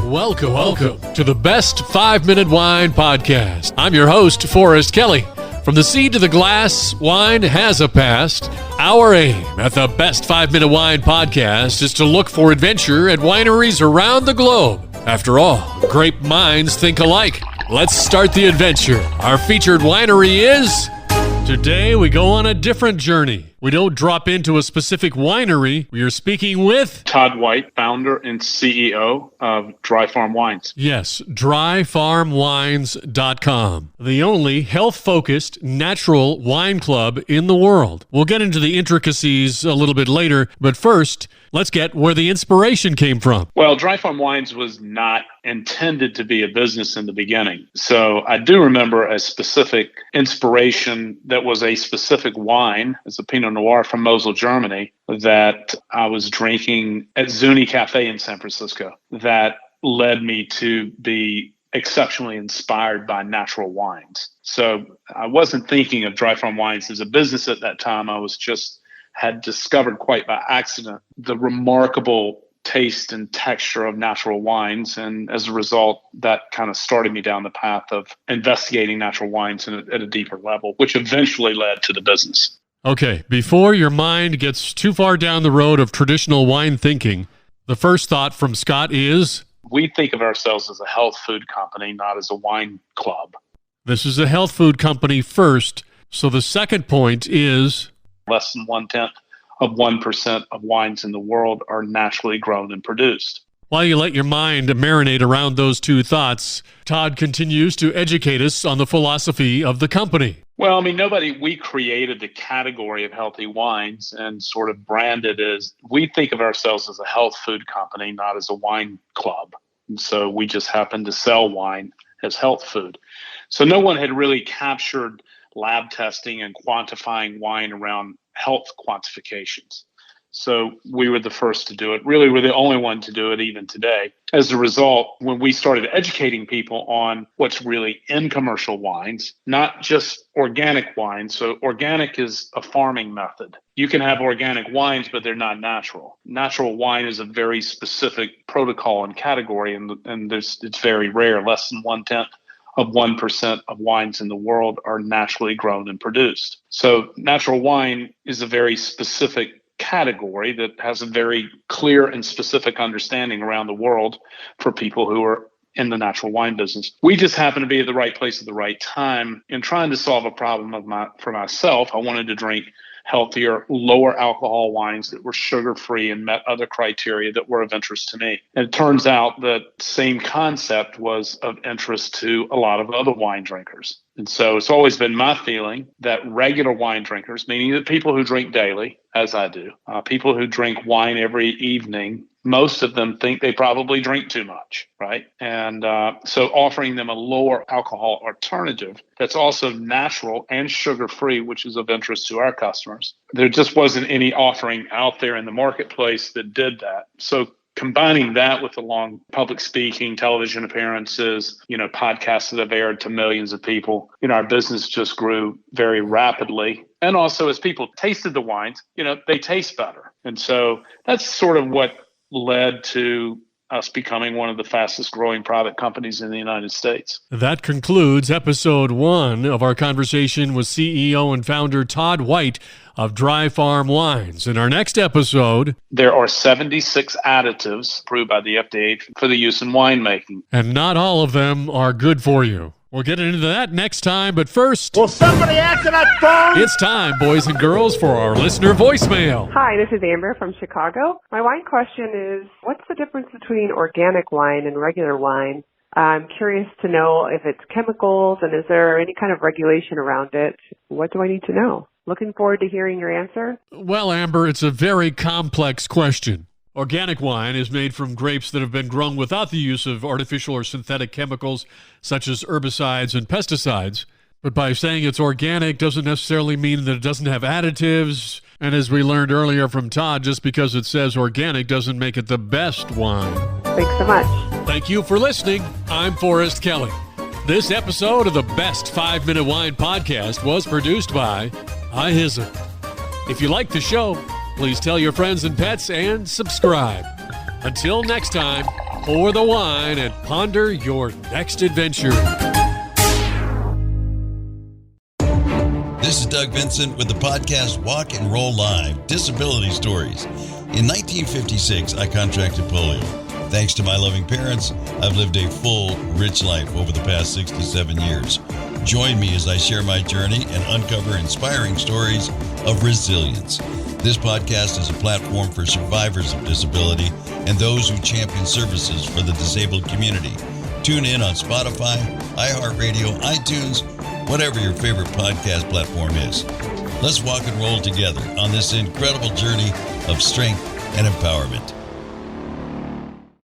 Welcome to the Best 5-Minute Wine Podcast. I'm your host, Forrest Kelly. From the seed to the glass, wine has a past. Our aim at the Best 5-Minute Wine Podcast is to look for adventure at wineries around the globe. After all, grape minds think alike. Let's start the adventure. Our featured winery is... Today, we go on a different journey. We don't drop into a specific winery. We are speaking with... Todd White, founder and CEO of Dry Farm Wines. Yes, dryfarmwines.com. The only health-focused, natural wine club in the world. We'll get into the intricacies a little bit later, but first, let's get where the inspiration came from. Well, Dry Farm Wines was not intended to be a business in the beginning. So I do remember a specific inspiration that was a specific wine. It's a Pinot Noir from Mosel, Germany, that I was drinking at Zuni Cafe in San Francisco that led me to be exceptionally inspired by natural wines. So I wasn't thinking of Dry Farm Wines as a business at that time. I was just had discovered quite by accident the remarkable taste and texture of natural wines. And as a result, that kind of started me down the path of investigating natural wines at a deeper level, which eventually led to the business. Okay, before your mind gets too far down the road of traditional wine thinking, the first thought from Scott is... We think of ourselves as a health food company, not as a wine club. This is a health food company first. So the second point is... Less than 1% of wines in the world are naturally grown and produced. While you let your mind marinate around those two thoughts, Todd continues to educate us on the philosophy of the company. Well, we created the category of healthy wines and sort of branded as, we think of ourselves as a health food company, not as a wine club. And so we just happen to sell wine as health food. So no one had really captured lab testing and quantifying wine around health quantifications. So we were the first to do it. Really, we're the only one to do it even today. As a result, when we started educating people on what's really in commercial wines, not just organic wines. So organic is a farming method. You can have organic wines, but they're not natural. Natural wine is a very specific protocol and category, and it's very rare. Less than 1% of wines in the world are naturally grown and produced. So natural wine is a very specific category that has a very clear and specific understanding around the world for people who are in the natural wine business. We just happen to be at the right place at the right time in trying to solve a problem for myself. I wanted to drink healthier, lower alcohol wines that were sugar-free and met other criteria that were of interest to me. And it turns out that same concept was of interest to a lot of other wine drinkers. And so it's always been my feeling that regular wine drinkers, meaning that people who drink daily, as I do, people who drink wine every evening, most of them think they probably drink too much, right? And so offering them a lower alcohol alternative that's also natural and sugar-free, which is of interest to our customers. There just wasn't any offering out there in the marketplace that did that. So combining that with the long public speaking, television appearances, podcasts that have aired to millions of people, our business just grew very rapidly. And also as people tasted the wines, they taste better. And so that's sort of what led to us becoming one of the fastest growing product companies in the United States. That concludes episode 1 of our conversation with CEO and founder Todd White of Dry Farm Wines. In our next episode, there are 76 additives approved by the FDA for the use in winemaking. And not all of them are good for you. We'll get into that next time, but first... Will somebody answer that phone? It's time, boys and girls, for our listener voicemail. Hi, this is Amber from Chicago. My wine question is, what's the difference between organic wine and regular wine? I'm curious to know if it's chemicals and is there any kind of regulation around it? What do I need to know? Looking forward to hearing your answer. Well, Amber, it's a very complex question. Organic wine is made from grapes that have been grown without the use of artificial or synthetic chemicals such as herbicides and pesticides. But by saying it's organic doesn't necessarily mean that it doesn't have additives. And as we learned earlier from Todd, just because it says organic doesn't make it the best wine. Thanks so much. Thank you for listening. I'm Forrest Kelly. This episode of the Best 5-Minute Wine Podcast was produced by iHizzle. If you like the show, please tell your friends and pets and subscribe. Until next time, pour the wine, and ponder your next adventure. This is Doug Vincent with the podcast Walk and Roll Live, Disability Stories. In 1956, I contracted polio. Thanks to my loving parents, I've lived a full, rich life over the past 67 years. Join me as I share my journey and uncover inspiring stories of resilience. This podcast is a platform for survivors of disability and those who champion services for the disabled community. Tune in on Spotify, iHeartRadio, iTunes, whatever your favorite podcast platform is. Let's walk and roll together on this incredible journey of strength and empowerment.